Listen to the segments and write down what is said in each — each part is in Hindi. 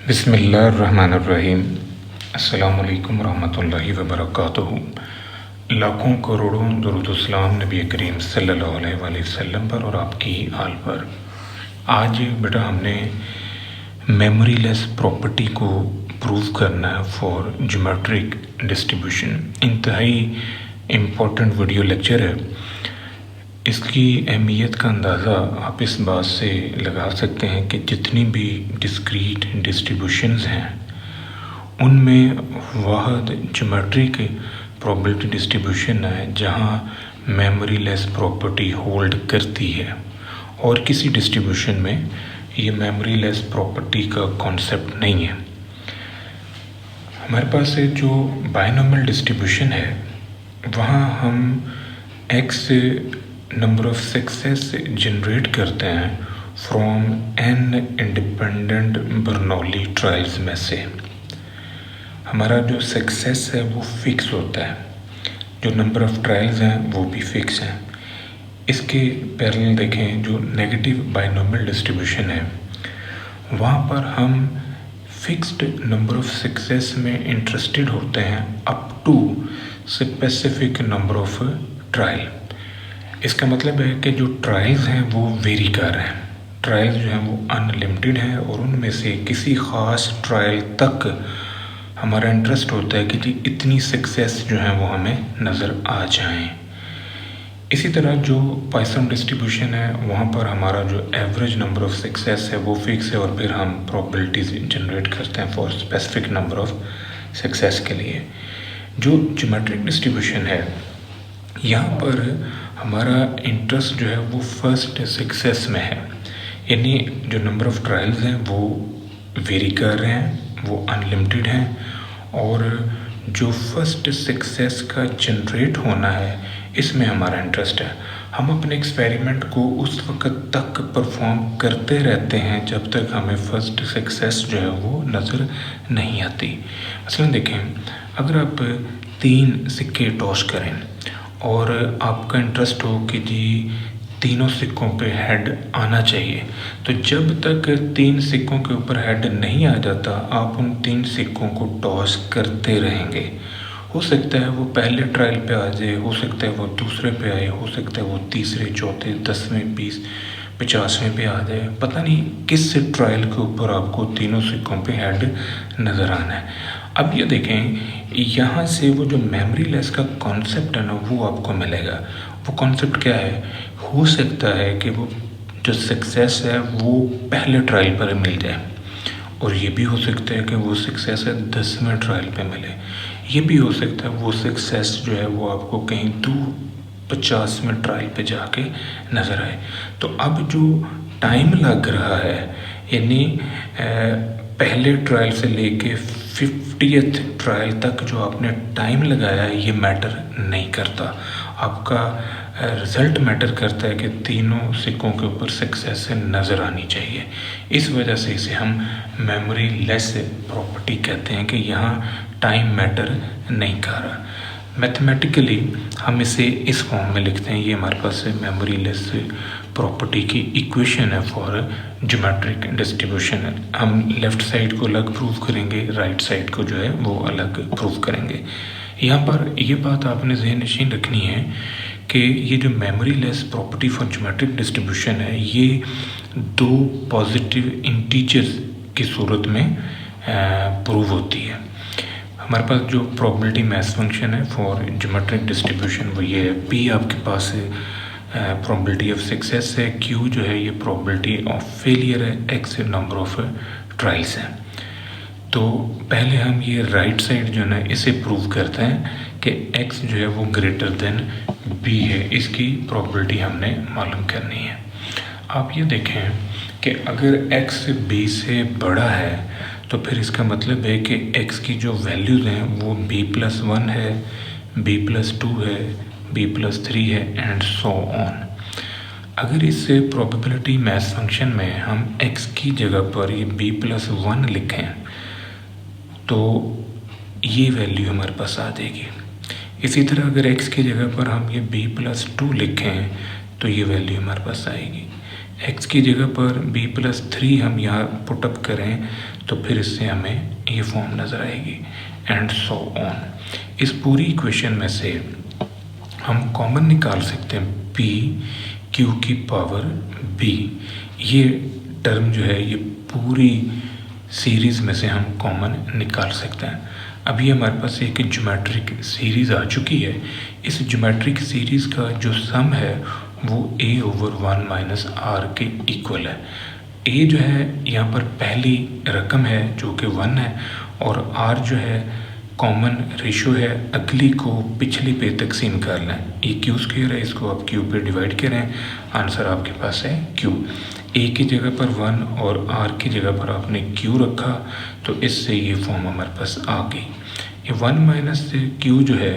बिस्मिल्लाहिर्रहमानिर्रहीम। अस्सलामुअलैकुम रहमतुल्लाहि व बरकातुहू। लाखों करोड़ों दुरूद-ओ-सलाम नबी करीम सल्लल्लाहु अलैहि वसल्लम पर और आपकी आल पर। आज बेटा हमने मेमोरी लेस प्रॉपर्टी को प्रूव करना है फॉर ज्योमेट्रिक डिस्ट्रीब्यूशन। इंतहाई इम्पोर्टेंट वीडियो लेक्चर है। इसकी अहमियत का अंदाज़ा आप इस बात से लगा सकते हैं कि जितनी भी डिस्क्रीट डिस्ट्रीब्यूशंस हैं उनमें वाहद ज्योमेट्रिक प्रोबेबिलिटी डिस्ट्रीब्यूशन है जहां मेमोरी लेस प्रॉपर्टी होल्ड करती है, और किसी डिस्ट्रीब्यूशन में ये मेमोरी लेस प्रॉपर्टी का कॉन्सेप्ट नहीं है। हमारे पास जो बायनॉमियल डिस्ट्रीब्यूशन है वहाँ हम x number of success generate करते हैं from an independent Bernoulli trials में से। हमारा जो सक्सेस है वो फिक्स होता है, जो नंबर ऑफ ट्रायल्स हैं वो भी फिक्स हैं। इसके पैरेलल देखें, जो नेगेटिव बायनॉमियल डिस्ट्रीब्यूशन है वहाँ पर हम फिक्स्ड नंबर ऑफ सक्सेस में इंटरेस्टेड होते हैं up to specific number of trial. इसका मतलब है कि जो ट्रायल्स हैं वो वेरी कर रहे हैं। ट्रायल्स जो हैं वो अनलिमिटेड हैं और उनमें से किसी ख़ास ट्रायल तक हमारा इंटरेस्ट होता है कि जी इतनी सक्सेस जो है वो हमें नज़र आ जाएं। इसी तरह जो पॉइसन डिस्ट्रीब्यूशन है वहाँ पर हमारा जो एवरेज नंबर ऑफ सक्सेस है वो फिक्स है और फिर हम प्रोबेबिलिटीज जनरेट करते हैं for specific number of success के लिए। जो ज्योमेट्रिक डिस्ट्रीब्यूशन है यहाँ पर हमारा इंटरेस्ट जो है वो फर्स्ट सक्सेस में है, यानी जो नंबर ऑफ ट्रायल्स हैं वो वेरी कर रहे हैं, वो अनलिमिटेड हैं, और जो फर्स्ट सक्सेस का जनरेट होना है इसमें हमारा इंटरेस्ट है। हम अपने एक्सपेरिमेंट को उस वक्त तक परफॉर्म करते रहते हैं जब तक हमें फर्स्ट सक्सेस जो है वो नज़र नहीं आती। मसलन देखें, अगर आप 3 सिक्के टॉस करें और आपका इंटरेस्ट हो कि जी तीनों सिक्कों पे हेड आना चाहिए, तो जब तक 3 सिक्कों के ऊपर हेड नहीं आ जाता आप उन 3 सिक्कों को टॉस करते रहेंगे। हो सकता है वो पहले ट्रायल पे आ जाए, हो सकता है वो दूसरे पे आए, हो सकता है वो तीसरे, चौथे, 10वें, 20, 50वें पे आ जाए। पता नहीं किस ट्रायल के ऊपर आपको तीनों सिक्कों पे हेड नज़र आना है। अब ये देखें, यहाँ से वो जो मेमोरी लेस का कॉन्सेप्ट है ना वो आपको मिलेगा। वो कॉन्सेप्ट क्या है? हो सकता है कि वो जो सक्सेस है वो पहले ट्रायल पर मिल जाए, और ये भी हो सकता है कि वो सक्सेस है 10वें ट्रायल पे मिले। ये भी हो सकता है वो सक्सेस जो है वो आपको कहीं दूर 50वें ट्रायल पे जाके नज़र आए। तो अब जो टाइम लग रहा है, यानी पहले ट्रायल से लेके 50th ट्रायल तक जो आपने टाइम लगाया है ये मैटर नहीं करता। आपका रिज़ल्ट मैटर करता है कि तीनों सिक्कों के ऊपर सक्सेस नज़र आनी चाहिए। इस वजह से इसे हम मेमोरी लेस प्रॉपर्टी कहते हैं कि यहाँ टाइम मैटर नहीं कर रहा। मैथमेटिकली हम इसे इस फॉर्म में लिखते हैं। ये हमारे पास मेमोरी लेस प्रॉपर्टी की इक्वेशन है फॉर ज्योमेट्रिक डिस्ट्रीब्यूशन है। हम लेफ़्ट साइड को अलग प्रूव करेंगे, राइट साइड को जो है वो अलग प्रूव करेंगे। यहाँ पर ये बात आपने ज़हन नशीन रखनी है कि ये जो memory less property for geometric distribution है ये 2 पॉजिटिव इंटीजर्स की सूरत में प्रूव होती है। हमारे पास जो प्रोबेबिलिटी मैथ फंक्शन है फॉर ज्योमेट्रिक डिस्ट्रीब्यूशन वो ये है। पी आपके पास प्रोबेबिलिटी ऑफ सक्सेस है, क्यू जो है ये प्रोबेबिलिटी ऑफ फेलियर है, एक्स नंबर ऑफ ट्रायल्स हैं। तो पहले हम ये राइट साइड जो है ना इसे प्रूव करते हैं कि x जो है वो ग्रेटर देन b है। इसकी प्रोबेबिलिटी हमने मालूम करनी है। आप ये देखें कि अगर x b से बड़ा है तो फिर इसका मतलब है कि x की जो वैल्यूज़ हैं वो b+1 है, b+2 है, b+3 है एंड सो ऑन। अगर इस प्रोबेबिलिटी मैथ फंक्शन में हम x की जगह पर ये b+1 लिखें तो ये वैल्यू हमारे पास आ जाएगी। इसी तरह अगर x की जगह पर हम ये b+2 लिखें तो ये वैल्यू हमारे पास आएगी। x की जगह पर b+3 हम यहाँ पुटअप करें तो फिर इससे हमें ये फॉर्म नज़र आएगी एंड सो ऑन। इस पूरी इक्वेशन में से हम कॉमन निकाल सकते हैं p q की पावर b। ये टर्म जो है ये पूरी सीरीज़ में से हम कॉमन निकाल सकते हैं। अभी हमारे पास एक ज्योमेट्रिक सीरीज़ आ चुकी है। इस ज्योमेट्रिक सीरीज़ का जो सम है वो a/1 - r के इक्वल है। a जो है यहाँ पर पहली रकम है जो कि 1 है और r जो है कॉमन रेशो है, अगली को पिछली पे तकसीम करना है। ये क्यू स्क्वायर है, इसको आप क्यू पे डिवाइड करें, आंसर आपके पास है क्यू। ए की जगह पर 1 और आर की जगह पर आपने क्यू रखा तो इससे ये फॉर्म हमारे पास आ गई। ये 1 - क्यू जो है,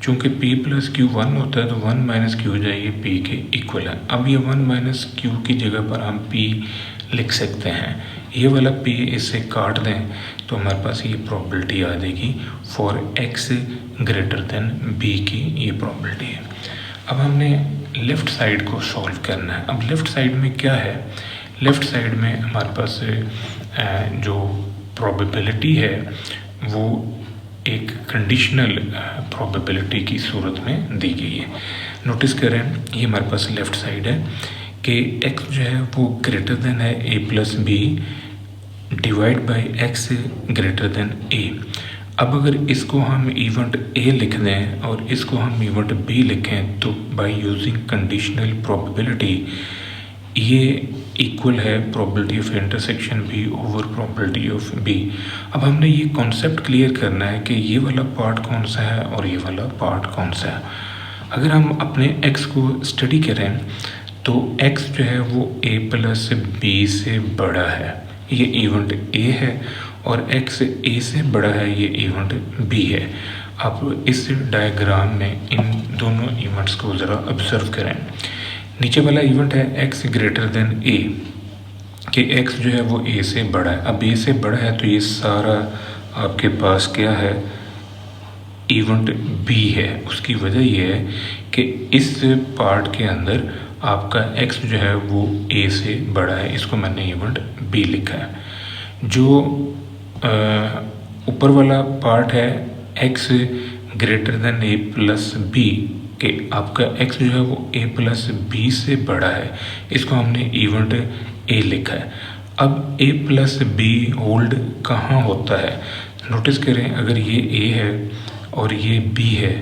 चूँकि p + q 1 होता है तो 1 - क्यू जो है ये p के इक्वल है। अब ये 1 - क्यू की जगह पर हम p लिख सकते हैं। ये वाला p इससे काट दें तो हमारे पास ये प्रॉबिलिटी आ जाएगी for x greater than b की ये प्रॉबिलिटी है। अब हमने लेफ़्ट साइड को सॉल्व करना है। अब लेफ़्ट साइड में क्या है, लेफ़्ट साइड में हमारे पास जो प्रोबेबिलिटी है वो एक कंडीशनल प्रोबेबिलिटी की सूरत में दी गई है। नोटिस करें ये हमारे पास लेफ़्ट साइड है कि x जो है वो ग्रेटर देन है a+b divide by x greater than a। अब अगर इसको हम इवेंट a लिख दें और इसको हम इवेंट b लिखें तो बाय यूजिंग कंडीशनल प्रोबेबिलिटी ये इक्वल है probability of intersection b over probability of b। अब हमने ये कॉन्सेप्ट क्लियर करना है कि ये वाला पार्ट कौन सा है और ये वाला पार्ट कौन सा है। अगर हम अपने x को स्टडी करें तो x जो है वो a+b से बड़ा है, ये इवेंट a है, और x a से बड़ा है, ये इवेंट b है। आप इस डायग्राम में इन दोनों इवेंट्स को ज़रा ऑब्जर्व करें। नीचे वाला इवेंट है x ग्रेटर देन a कि x जो है वो a से बड़ा है। अब a से बड़ा है तो ये सारा आपके पास क्या है, इवेंट b है। उसकी वजह ये है कि इस पार्ट के अंदर आपका x जो है वो a से बड़ा है, इसको मैंने इवेंट b लिखा है। जो ऊपर वाला पार्ट है x ग्रेटर देन a+b कि आपका x जो है वो a+b से बड़ा है, इसको हमने इवेंट a लिखा है। अब a+b होल्ड कहाँ होता है, नोटिस करें अगर ये a है और ये b है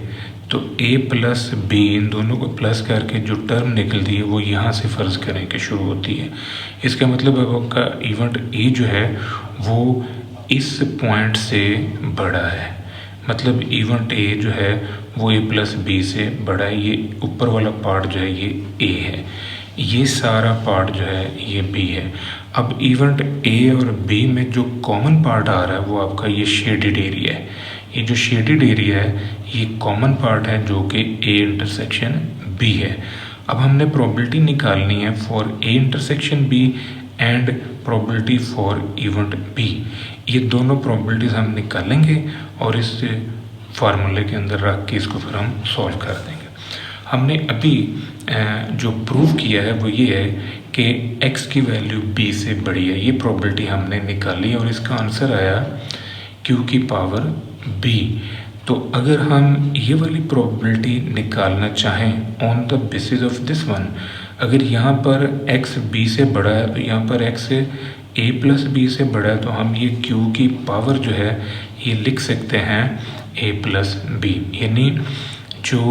तो a+b इन दोनों को प्लस करके जो टर्म निकलती है वो यहाँ से फ़र्ज़ करें कि शुरू होती है। इसका मतलब अब आपका इवेंट a जो है वो इस पॉइंट से बड़ा है, मतलब इवेंट a जो है वो a+b से बड़ा है। ये ऊपर वाला पार्ट जो है ये a है, ये सारा पार्ट जो है ये b है। अब इवेंट a और b में जो कॉमन पार्ट आ रहा है वो आपका ये शेडेड एरिया है। ये जो शेडेड एरिया है ये कॉमन पार्ट है जो कि a इंटरसेक्शन b है। अब हमने प्रोबेबिलिटी निकालनी है for a intersection b and probability for event b। ये दोनों प्रोबेबिलिटीज हम निकालेंगे और इस फार्मूले के अंदर रख के इसको फिर हम सॉल्व कर देंगे। हमने अभी जो प्रूव किया है वो ये है कि x की वैल्यू b से बड़ी है। ये प्रोबेबिलिटी हमने निकाली और इसका आंसर आया q की पावर b। तो अगर हम ये वाली प्रोबेबिलिटी निकालना चाहें on the basis of this one, अगर यहाँ पर x b से बड़ा है तो यहाँ पर x a+b से बड़ा है तो हम ये q की पावर जो है ये लिख सकते हैं a+b, यानी जो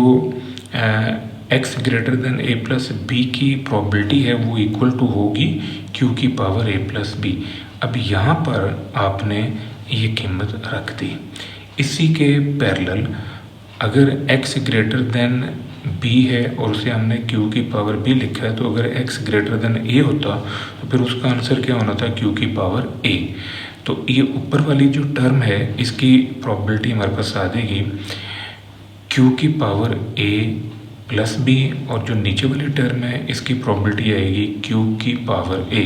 x ग्रेटर देन a+b की प्रोबेबिलिटी है वो इक्वल टू होगी q की पावर a+b। अब यहाँ पर आपने ये कीमत रख दी। इसी के पैरेलल अगर x ग्रेटर देन b है और उसे हमने q की पावर b लिखा है तो अगर x ग्रेटर देन a होता तो फिर उसका आंसर क्या होना था, q की पावर a। तो ये ऊपर वाली जो टर्म है इसकी प्रोबेबिलिटी हमारे पास आ जाएगी q की पावर a+b और जो नीचे वाली टर्म है इसकी प्रोबेबिलिटी आएगी q की पावर a।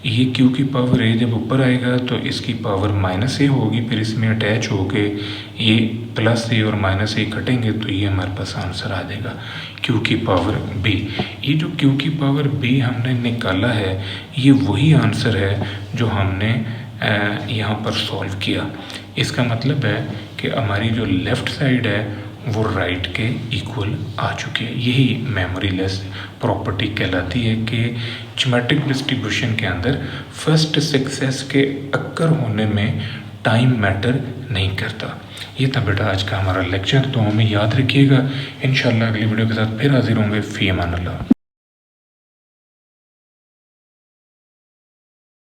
ये क्यू की पावर ए जब ऊपर आएगा तो इसकी पावर माइनस ए होगी, फिर इसमें अटैच होके ये प्लस ए और माइनस ए कटेंगे तो ये हमारे पास आंसर आ जाएगा क्यू की पावर बी। ये जो क्यू की पावर बी हमने निकाला है ये वही आंसर है जो हमने यहाँ पर सॉल्व किया। इसका मतलब है कि हमारी जो लेफ़्ट साइड है वो राइट के इक्वल आ चुके हैं। यही मेमोरीलेस प्रॉपर्टी कहलाती है कि ज्योमेट्रिक डिस्ट्रीब्यूशन के अंदर फर्स्ट सक्सेस के अक्कर होने में टाइम मैटर नहीं करता। ये था बेटा आज का हमारा लेक्चर, तो हमें याद रखिएगा। इंशाल्लाह अगली वीडियो के साथ फिर हाजिर होंगे। फ़ी अमान अल्लाह।